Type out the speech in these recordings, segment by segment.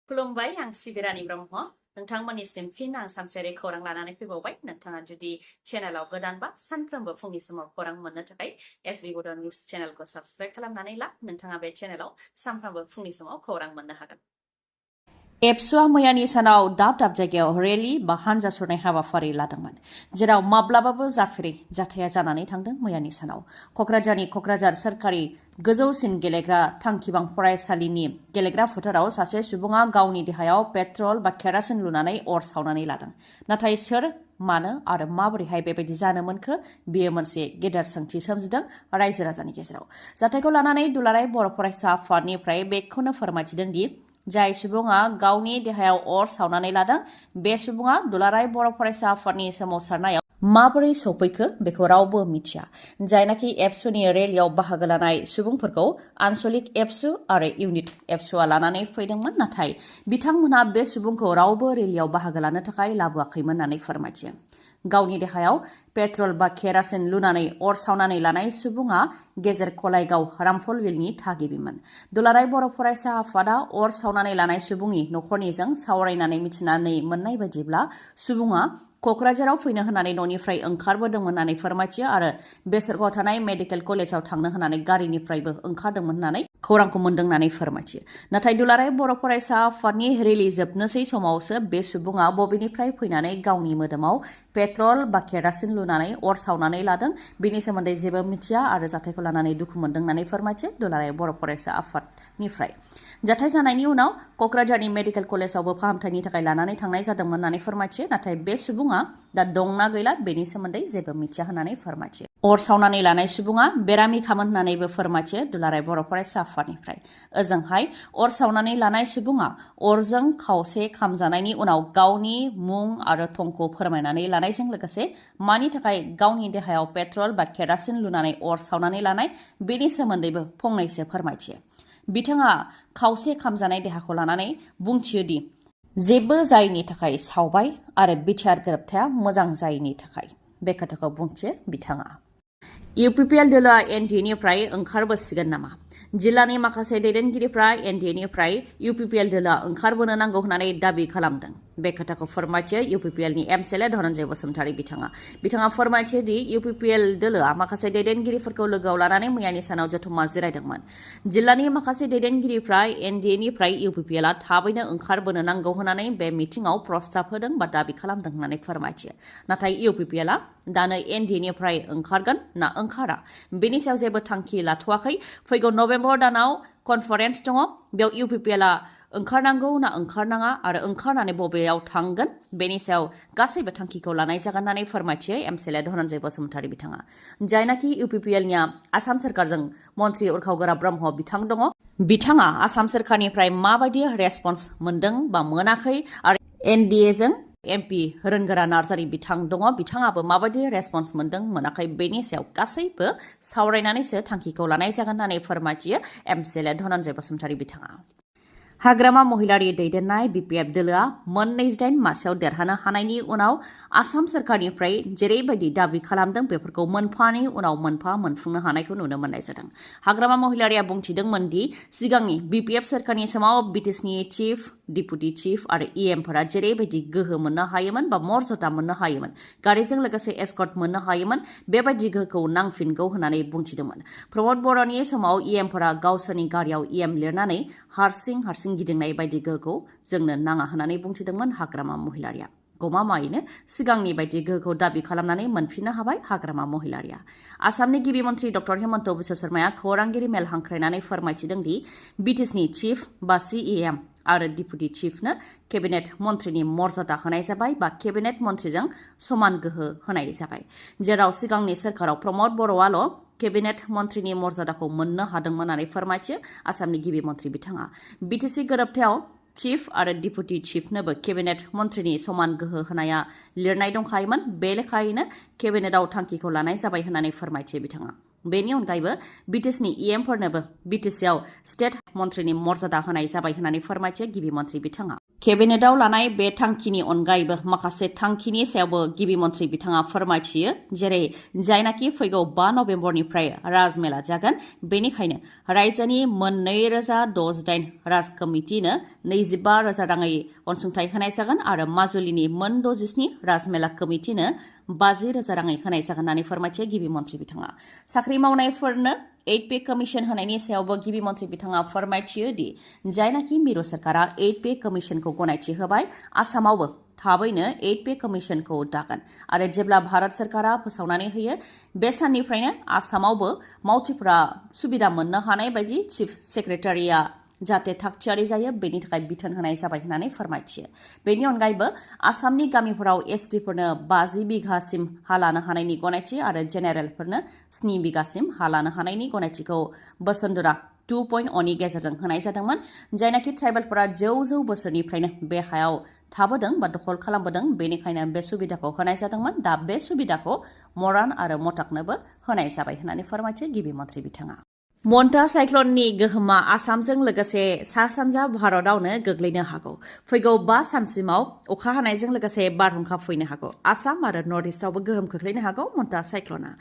खुलुमबाय आं सिबिरानि ब्रह्म नोंथांमोननिसिम फिन आं सानसेयारि खौरां लानानै फैबावबाय नोंथाङा जुदि चेनेलाव गोदानबा सानफ्रोमबो फुंनि समाव खौरां मोननो थाखाय एसबि बड' निउज चेनेलखौ साबस्क्राइब खालामनानै ला नोंथाङा बे चेनेलाव सानफ्रोमबो फुंनि समाव खौरां मोननो हागोन। एबसुआ मैयानि सानाव दाब दाब जायगायाव रेलि बा हानजा सुरनाय हाबाफारि लादोंमोन, जेराव माब्लाबाबो जाफेरै जाथाया जानानै थांदों। मैयानि सानाव क'क्राझार सोरखारि गोजौसिन गेलेग्रा थांखिबां फरायसालिनि गेलेग्रा फोथाराव सासे सुबुङा गावनि देहायाव पेट्रल बा केरासिन लुनानै अर सावनानै लादों। नाथाय सोर, मानो आरो माबोरैहाय बेबायदि जानो मोनखो, बेयो मोनसे गेदेर सोंथि सोमजिदों रायजो राजानि गेजेराव। जाथायखौ लानानै दुलाराय बर' फरायसा आफादनिफ्राय बेखौनो फोरमायथिदों दि जाय सुबुङा गावनि देहायाव अर सावनानै लादों, बे सुबुङा दुलाराय बर' फरायसा आफादनि सोमावसारनायाव माबोरै सौफैखो बेखौ रावबो मिथिया। जायनाखि एबसुनि रेलियाव बाहागो लानाय सुबुंफोरखौ आनसलिक एबसु आरो इउनिट एबसुआ लानानै फैदोंमोन, नाथाय बिथांमोनहा बे सुबुंखौ रावबो रेलियाव बाहागो लानो थाखाय लाबोआखैमोन होननानै फोरमायथियो। गावनि देहायाव पेट्रल बा केरासिन लुनानै अर सावनानै लानाय सुबुङा गेजेर कलाइगाव रामफलविलनि थागिबिमोन। दुलाराय बर' फरायसा आफादा अर सावनानै लानाय सुबुंनि न'खरनिजों सावरायनानै मिथिनानै मोननाय बायदिब्ला सुबुङा क'क्राझाराव फैनो होननानै न'निफ्राय ओंखारबोदोंमोन होननानै फोरमायथियो आरो बेसरगाव थानाय मेडिकेल कलेजाव थांनो होननानै गारिनिफ्रायबो ओंखारदोंमोन होननानै खौरांखौ मोनदों होननानै फोरमायथियो। नाथाय दुलाराय बर' फरायसा आफादनि रेलि जोबनोसै समावसो बे सुबुङा बबेनिफ्राय फैनानै गावनि मोदोमाव पेट्रल बा केरासिन लुनानै अर सावनानै लादों, बेनि सोमोन्दै जेबो मिथिया आरो जाथायखौ लानानै दुखु मोनदों होननानै फोरमायथियो दुलाराय बर' फरायसा आफादनिफ्राय। जाथाय जानायनि उनाव क'क्राझारनि मेडिकेल कलेजावबो फाहामथायनि थाखाय लानानै थांनाय जादोंमोन होननानै फोरमायथियो। नाथाय बे सुबुङा दा दंना गैला बेनि सोमोन्दै जेबो मिथिया होननानै फोरमायथियो। अर सावनानै लानाय सुबुङा बेरामिखामोन होननानैबो फोरमायथियो दुलाराय बर' फरायसा आफादनिफ्राय। ओजोंहाय अर सावनानै लानाय सुबुङा अरजों खावसे खामजानायनि उनाव गावनि मुं आरो थंखौ फोरमायनानै लानायजों लोगोसे मानि थाखाय गावनि देहायाव पेट्रल बा केरासिन लुनानै अर सावनानै लानाय बेनि सोमोन्दैबो फंनैसो फोरमायथियो। बिथाङा खावसे खामजानाय देहाखौ लानानै बुंथियो दि जेबो जायैनि थाखाय सावबाय आरो बिटिआर गोरोबथाया मोजां जायैनि थाखाय। बे खोथाखौ बुंथियो बिथाङा। इउपिपिएल दोलोआ एनडिएनिफ्राय ओंखारबोसिगोन नामा? जिल्लानि माखासे दैदेनगिरिफ्रा एनडिएनिफ्राय इउपिपिएल दोलोआ ओंखारबोनो नांगौ होननानै दाबि खालामदों। बे खोथाखौ फोरमायथियो इउपिपिएलनि एमएलए धनन्जय बसुमतारी बिथाङा फोरमायथियो दि इउपिपिएल दोलोआ माखासे दैदेनगिरिफोरखौ लोगोआव लानानै मैयानि सानाव जथुम्मा जिरायदोंमोन। जिल्लानि माखासे दैदेनगिरिफ्रा एनडिएनिफ्राय इउपिपिएलआ थाबैनो ओंखारबोनो नांगौ होननानै बे मिटिंआव प्रस्ताब होदों बा दाबि खालामदों होननानै फोरमायथियो। नाथाय इउपिपिएलआ दानो एनडिएनिफ्राय ओंखारगोन ना ओंखारा बेनि सायाव जेबो थांखि लाथ'वाखै। फैगौ नभेम्बर दानाव कनफारेन्स दङ, बेयाव इउपिपिएलआ ओंखारनांगौ ना ओंखारनाङा आरो ओंखारनानै बबेयाव थांगोन बेनि सायाव गासैबो थांखिखौ लानाय जागोन होननानै फोरमायथियो एमएलए धनन्जय बसुमतारी बिथाङा। जायनाखि इउपिपिएलनिया आसाम सोरखारजों मन्त्रि उरखावगोरा ब्रह्म बिथां दङ, बिथाङा आसाम सोरखारनिफ्राय माबायदि रेसपन्स मोनदों बा मोनाखै आरो एनडिएजों एमपि रोनगोरा नार्जारि बिथां दङ, बिथाङाबो माबायदि रेसपन्स मोनदों मोनाखै बेनि सायाव गासैबो सावरायनानैसो थांखिखौ लानाय जागोन होननानै फोरमायथियो एमएलए धनन्जय बसुमतारी बिथाङा। हाग्रामा महिलारि दैदेननाय बिपिएफ दोलोआ मोन 28 मासियाव देरहानो हानायनि उनाव आसाम सोरखारनिफ्राय जेरैबायदि दाबि खालामदों बेफोरखौ मोनफानि उनाव मोनफा मोनफुंनो हानायखौ नुनो मोननाय जादों। हाग्रामा महिलारिया बुंथिदोंमोन दि सिगांनि बिपिएफ सोरखारनि समाव बिटिसिनि चिफ, डिपुटि चिफ आरो इएमफोरा जेरैबायदि गोहो मोननो हायोमोन बा मर्यादा मोननो हायोमोन, गारिजों लोगोसे एस्कर्ट मोननो हायोमोन, बेबायदि गोहोखौ नांफिनगौ होननानै बुंथिदोंमोन। प्रमद बर'नि समाव इएमफोरा गावसोरनि गारियाव इएम लिरनानै हारसिं गिदिंनाय बायदि गोहोखौ जोंनो नाङा होननानै बुंथिदोंमोन हाग्रामा महिलारिया। गमामायैनो सिगांनि बायदि गोहोखौ दाबि खालामनानै मोनफिननो हाबाय हाग्रामा महिलारिया। आसामनि गिबि मन्त्रि डक्टर हेमन्त बिश्व शर्माया खौरांगिरि मेल हांख्रायनानै फोरमायथिदों दि बिटिसिनि चिफ बा सिइएम आरो डिपुटि चिफनो केबिनेट मन्त्रिनि मर्यादा होनाय जाबाय बा केबिनेट मन्त्रिजों समान गोहो होनाय जाबाय, जेराव सिगांनि सोरखाराव प्रमद बर'आल' केबिनेट मन्त्रिनि मर्यादाखौ मोननो हादोंमोन होननानै फोरमायथियो आसामनि गिबि मन्त्रि बिथाङा। बिटिसि गोरोबथायाव चिफ आरो डिपुटि चिफनोबो केबिनेट मन्त्रिनि समान गोहो होनाया लिरनाय दंखायोमोन, बे लेखायैनो केबिनेटआव थांखिखौ लानाय जाबाय होननानै फोरमायथियो बिथाङा। बेनि अनगायैबो बिटिसिनि इएमफोरनोबो बिटिसिआव स्टेट मन्थ्रिनि मर्यादा होनाय जाबाय होननानै फोरमायथियो गिबि मन्थ्रि बिथाङा। केबिनेटआव लानाय बे थांखिनि अनगायैबो माखासे थांखिनि सायावबो गिबि मन्थ्रि बिथाङा फोरमायथियो, जेरै जायनाखि फैगौ 5 नभेम्बरनिफ्राय राजमेला जागोन, बेनिखायनो रायजोनि मोन 2068 राज कमिटिनो 25,000 राङै अनसुंथाइ होनाय जागोन आरो माजुलिनि मोन 67 राजमेला कमिटिनो 50,000 राङै होनाय जागोन होननानै फोरमायथियो गिबि मन्थ्रि बिथाङा। साख्रि मावनायफोरनो 8 पे कमिसन होनायनि सायावबो गिबि मन्थ्रि बिथाङा फोरमायथियो दि जायनाखि मिरु सरकारा 8 पे कमिसनखौ गनायथि होबाय, आसामावबो थाबैनो 8 पे कमिसनखौ दागोन आरो जेब्ला भारत सरकारा फोसावनानै होयो बे साननिफ्रायनो आसामावबो मावथिफोरा सुबिदा मोननो हानाय बायदि चिफ सेक्रेटारिया जाहाथे थागथियारि जायो बेनि थाखाय बिथोन होनाय जाबाय होननानै फोरमायथियो। बेनि अनगायैबो आसामनि गामिफोराव एसटिफोरनो 50 बिघासिम हा लानो हानायनि गनायथि आरो जेनेरेलफोरनो 7 बिघासिम हा लानो हानायनि गनायथिखौ बसुन्धरा 2.0 नि गेजेरजों होनाय जादोंमोन। जायनाखि ट्राइबेलफोरा जौ बोसोरनिफ्रायनो बे हायाव थाबोदों बा दखल खालामबोदों, बेनिखायनो बे सुबिदाखौ होनाय जादोंमोन। दा बे सुबिदाखौ मरान आरो मटाकनोबो होनाय जाबाय होननानै फोरमायथियो गिबि मन्थ्रि बिथाङा। मन्टा साइक्लननि गोहोमा आसामजों लोगोसे सा-सानजा भारतआवनो गोग्लैनो हागौ। फैगौ 5 सानसिमाव अखा हानायजों लोगोसे बारहुंखा फैनो हागौ। आसाम आरो नर्थ इस्टआवबो गोहोम खोख्लैनो हागौ मन्टा साइक्लना।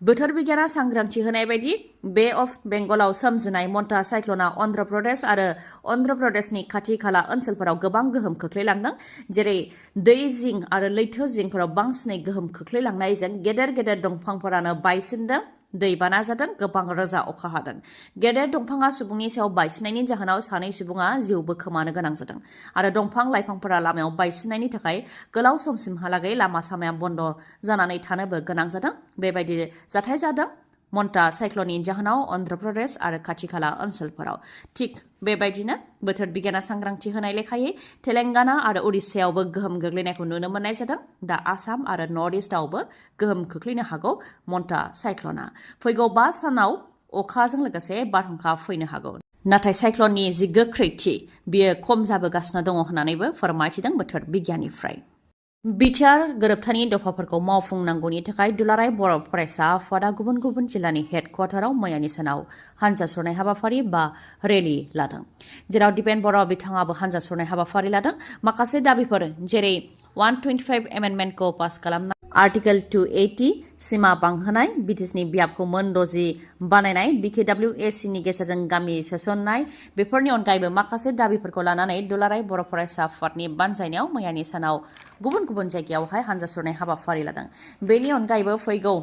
बोथोर बिगियाना सांग्रांथि होनाय बायदि बे अफ बेंगलाव सोमजिनाय मन्टा साइक्लना अन्ध्र प्रदेश आरो अन्ध्र प्रदेशनि खाथि खाला ओनसोलफोराव गोबां गोहोम खोख्लैलांदों, जेरै दै जिं आरो लैथो जिंफोराव बांसिनै गोहोम खोख्लैलांनायजों गेदेर गेदेर दंफांफोरानो बायसिनदों, दैबाना जादों, गोबां रोजा अखा हादों। गेदेर दंफाङा सुबुंनि सायाव बायसिननायनि जाहोनाव 2 सुबुङा जिउबो खोमानो गोनां जादों आरो दंफां लाइफांफोरा लामायाव बायसिननायनि थाखाय गोलाव समसिमहालागै लामा सामाया बन्द जानानै थानोबो गोनां जादों। बेबायदि जाथाय जादों मन्टा साइक्लननि जाहोनाव अन्ध्र प्रदेश आरो खाथि खाला ओनसोलफोराव। थिग बेबायदिनो बोथोर बिगियाना सांग्रांथि होनाय लेखायै तेलेंगाना आरो उड़िष्यायावबो गोहोम गोग्लैनायखौ नुनो मोननाय जादों। दा आसाम आरो नर्थ इस्टआवबो गोहोम खोख्लैनो हागौ मन्टा साइक्लना। फैगौ 5 सानाव अखाजों लोगोसे बारहुंखा फैनो हागौ। नाथाय साइक्लननि जि गोख्रैथि बियो खम जाबोगासिनो दङ होननानैबो फोरमायथिदों बोथोर बिगियाननिफ्राय। बिटिआर गोरोबथानि दफाफोरखौ मावफुंनांगौनि थाखाय दुलाराय बर' फरायसा आफादा गुबुन गुबुन जिल्लानि हेडक्वार्टाराव मैयानि सानाव हानजा सुरनाय हाबाफारि बा रेलि लादों, जेराव दिपेन बर' बिथाङाबो हानजा सुरनाय हाबाफारि लादों। माखासे दाबिफोर जेरै 125 एमेन्डमेन्टखौ पास खालामनाय, आर्टिकेल 280 सिमा बांहोनाय, बिटिसिनि बियाबखौ मोन 60 बानायनाय, बिकेडब्लिउएसिनि गेजेरजों गामि सोसननाय, बेफोरनि अनगायैबो माखासे दाबिफोरखौ लानानै दुलाराय बर' फरायसा आफादनि बानजायनायाव मैयानि सानाव गुबुन गुबुन जायगायावहाय हानजा सुरनाय हाबाफारि लादों। बेनि अनगायैबो फैगौ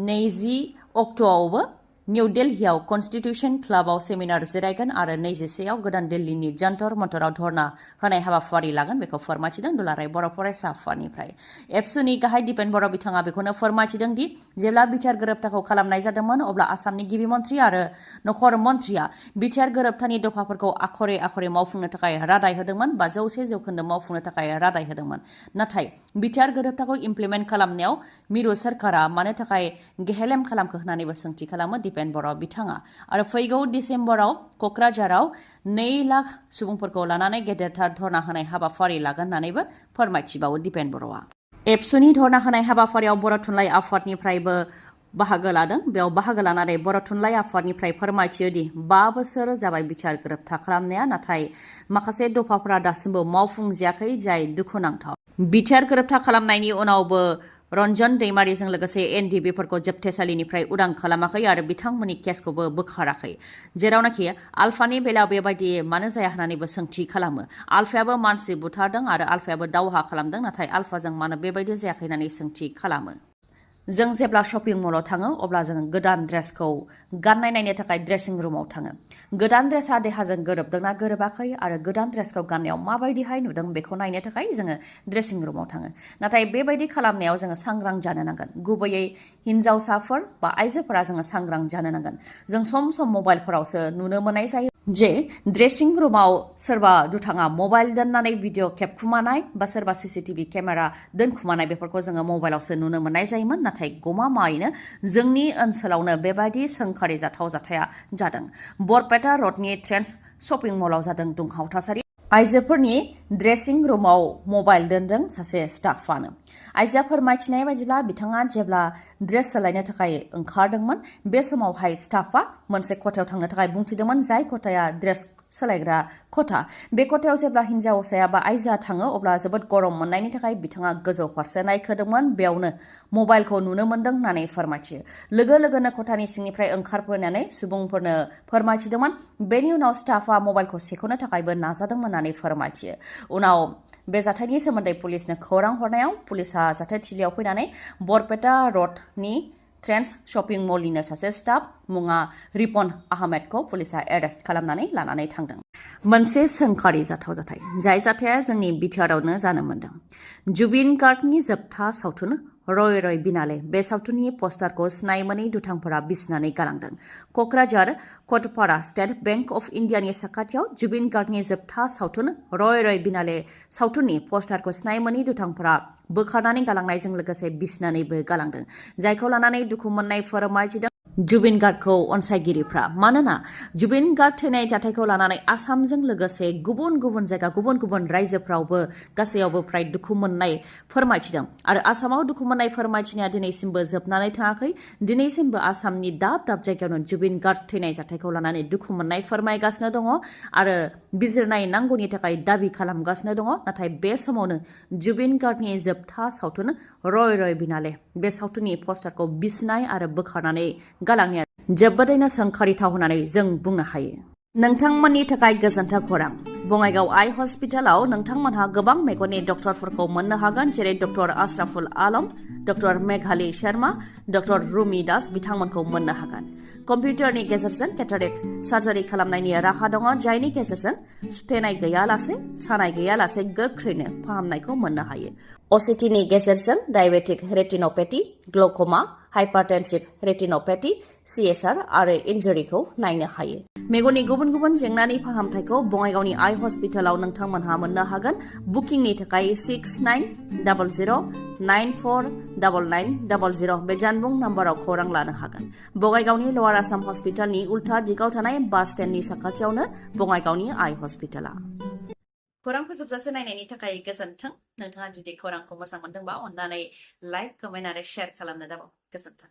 20 अक्ट'आवबो निउ दिल्लीआव कन्स्टिटिउसन क्लाबाव सेमिनार जिरायगोन आरो 21आव गोदान दिल्लीनि जन्तर मन्तराव धर्ना होनाय हाबाफारि लागोन, बेखौ फोरमायथिदों दुलाराय बर' फरायसा आफादनिफ्राय। एबसुनि गाहाय दिपेन बर' बिथाङा बेखौनो फोरमायथिदों दि जेब्ला बिटिआर गोरोबथाखौ खालामनाय जादोंमोन अब्ला आसामनि गिबि मन्थ्रि आरो नखर मन्थ्रिया बिटिआर गोरोबथानि दफाफोरखौ आखरे आखरे मावफुंनो थाखाय रादाय होदोंमोन बा 100% मावफुंनो थाखाय रादाय होदोंमोन। नाथाय बिटिआर गोरोबथाखौ इमप्लिमेन्ट खालामनायाव मिरु सरकारा मानो थाखाय गेहेलेम खालामखो होननानैबो सोंथि खालामो दिपेन बर' बिथाङा। आरो फैगौ डिसेम्बराव क'क्राझाराव 2 लाख सुबुंफोरखौ लानानै गेदेरथार धर्ना होनाय हाबाफारि लागोन होननानैबो फोरमायथिबावो दिपेन बर'आ। एबसुनि धर्ना होनाय हाबाफारियाव बर' थुनलाइ आफादनिफ्रायबो बाहागो लादों। बेयाव बाहागो लानानै बर' थुनलाइ आफादनिफ्राय फोरमायथियो दि 5 बोसोर जाबाय बिटिआर गोरोबथा खालामनाया, नाथाय माखासे दफाफोरा दासिमबो मावफुंजायाखै, जाय दुखुनांथाव। बिटिआर गोरोबथा खालामनायनि उनावबो रन्जन दैमारिजों लोगोसे एनडिबिफोरखौ जोबथेसालिनिफ्राय उदां खालामाखै आरो बिथांमोननि केसखौबो बोखाराखै, जेरावनाखि आल्फानि बेलायाव बेबायदि मानो जाया होननानैबो सोंथि खालामो। आल्फायाबो मानसि बुथारदों आरो आल्फायाबो दावहा खालामदों, नाथाय आल्फाजों मानो बेबायदि जायाखै होननानै सोंथि खालामो। जों जेब्ला शपिं मलाव थाङो अब्ला जों गोदान ड्रेसखौ गाननाय नायनो थाखाय ड्रेसिं रुमाव थाङो। गोदान ड्रेसा देहाजों गोरोबदोंना गोरोबाखै आरो गोदान ड्रेसखौ गाननायाव माबायदिहाय नुदों बेखौ नायनो थाखाय जोङो ड्रेसिं रुमाव थाङो। नाथाय बेबायदि खालामनायाव जोङो सांग्रां जानो नांगोन। गुबैयै हिन्जावसाफोर बा आइजोफोरा जोङो सांग्रां जानो नांगोन। जों सम सम मबाइलफोरावसो नुनो मोननाय जायो जे ड्रेसिं रुमाव सोरबा दुथाङा मबाइल दोननानै भिडिअ खेबखुमानाय बा सोरबा सिसिटिभि केमेरा दोनखुमानाय, बेफोरखौ जोङो मबाइलावसो नुनो मोननाय जायोमोन। नाथाय गमामायैनो जोंनि ओनसोलावनो बेबायदि सोंखारि जाथाव जाथाया जादों। बरपेटा रडनि ट्रेन्ड्स शपिं मलाव जादों दुंहाव थासारि आइजोफोरनि ड्रेसिं रुमाव मबाइल दोनदों सासे स्टाफानो। आइजोआ फोरमायथिनाय बायदिब्ला बिथाङा जेब्ला ड्रेस सोलायनो थाखाय ओंखारदोंमोन बे समावहाय स्टाफा मोनसे खथायाव थांनो थाखाय बुंथिदोंमोन जाय खथाया ड्रेस सोलायग्रा खथा। बे खथायाव जेब्ला हिन्जावसाया बा आइजोआ थाङो अब्ला जोबोद गरम मोननायनि थाखाय बिथाङा गोजौ फारसे नायखोदोंमोन बेयावनो मबाइलखौ नुनो मोनदों होननानै फोरमायथियो। लोगो लोगोनो खथानि सिंनिफ्राय ओंखारबोनानै सुबुंफोरनो फोरमायथिदोंमोन। बेनि उनाव स्टाफा मबाइलखौ सेख'नो थाखायबो नाजादोंमोन होननानै फोरमायथियो। उनाव बे जाथायनि सोमोन्दै पुलिसनो खौरां हरनायाव पुलिसा जाथायथिलियाव फैनानै बरपेटा रडनि ट्रेन्ड्स शपिं मलनिनो सासे स्टाफ मुङा रिपन आहमेदखौ पुलिसा एरेस्ट खालामनानै लानानै थांदों। मोनसे सोंखारि जाथाव जाथाय जाय जाथाया जोंनि बिटिआरआवनो जानो मोन्दों। जुबिन गार्गनि जोबथा सावथुन रय रय बिनाले बे सावथुननि पस्टारखौ सिनाय मोनै दुथांफोरा बिसिनानै गालांदों। क'क्राझार कटपारा स्टेट बेंक अफ इन्डियानि साखाथियाव जुबिन गार्गनि जोबथा सावथुन रय रय बिनाले सावथुननि पस्टारखौ सिनाय मोनै दुथांफोरा बोखारनानै गालांनायजों लोगोसे बिसिनानैबो गालांदों। जायखौ लानानै दुखु मोननाय फोरमायथिदों जुबिन गार्गखौ अनसायगिरिफ्रा। मानोना जुबिन गार्ग थैनाय जाथायखौ लानानै आसामजों लोगोसे गुबुन गुबुन जायगा गुबुन गुबुन रायजोफ्रावबो गासैयावबो फ्राय दुखु मोननाय फोरमायथिदों। आरो आसामाव दुखु मोननाय फोरमायथिनाया दिनैसिमबो जोबनानै थाङाखै। दिनैसिमबो आसामनि दाब दाब जायगायावनो जुबिन गार्ग थैनाय जाथायखौ लानानै दुखु मोननाय फोरमायगासिनो दङ आरो बिजिरनाय नांगौनि थाखाय दाबि खालामगासिनो दङ। नाथाय बे समावनो जुबिन गार्गनि जोबथा सावथुन रय रय बिनाले बे सावथुननि पस्टारखौ बिसिनाय आरो बोखारनानै गालांनाया जोबोदैनो सोंखारिथाव होननानै जों बुंनो हायो। नोंथांमोननि थाखाय गोजोनथाव खौरां। बङाइगाव आइ हस्पिटालाव नोंथांमोनहा गोबां मेगननि डक्टरफोरखौ मोननो हागोन जेरै डक्टर आशराफुल आलम, डक्टर मेघाली शर्मा, डक्टर रुमि दास बिथांमोनखौ मोननो हागोन। कम्पिउटारनि गेजेरजों केटारेक्ट सार्जारि खालामनायनि राहा दङ जायनि गेजेरजों सुथेनाय गैयालासे सानाय गैयालासे गोख्रैनो फाहामनायखौ मोननो हायो। असिटिनि गेजेरजों डायबेटिक रेटिनोपैथी, ग्ल'क'मा, हाइपारटेनसिभ रेटिनोपैथी, CSR आरो इन्जुरिखौ नायनो हायो। मेगननि गुबुन गुबुन जेंनानि फाहामथायखौ बङाइगावनि आइ हस्पिटालाव नोंथांमोनहा मोननो हागोन। बुकिंनि थाखाय 6900949900 बे जानबुं नाम्बाराव खौरां लानो हागोन। बङाइगावनि लवार आसाम हस्पिटालनि उल्था दिगाव थानाय बास स्टेन्डनि साखाथियावनो बङाइगावनि आइ हस्पिटाला। खौरांखौ जोबजासे नायनायनि थाखाय गोजोन्थों। नोंथाङा जुदि खौरांखौ मोजां मोनदोंबा अन्नानै लाइक, कमेन्ट आरो शेयार खालामनो दाबाव। गोजोन्थों।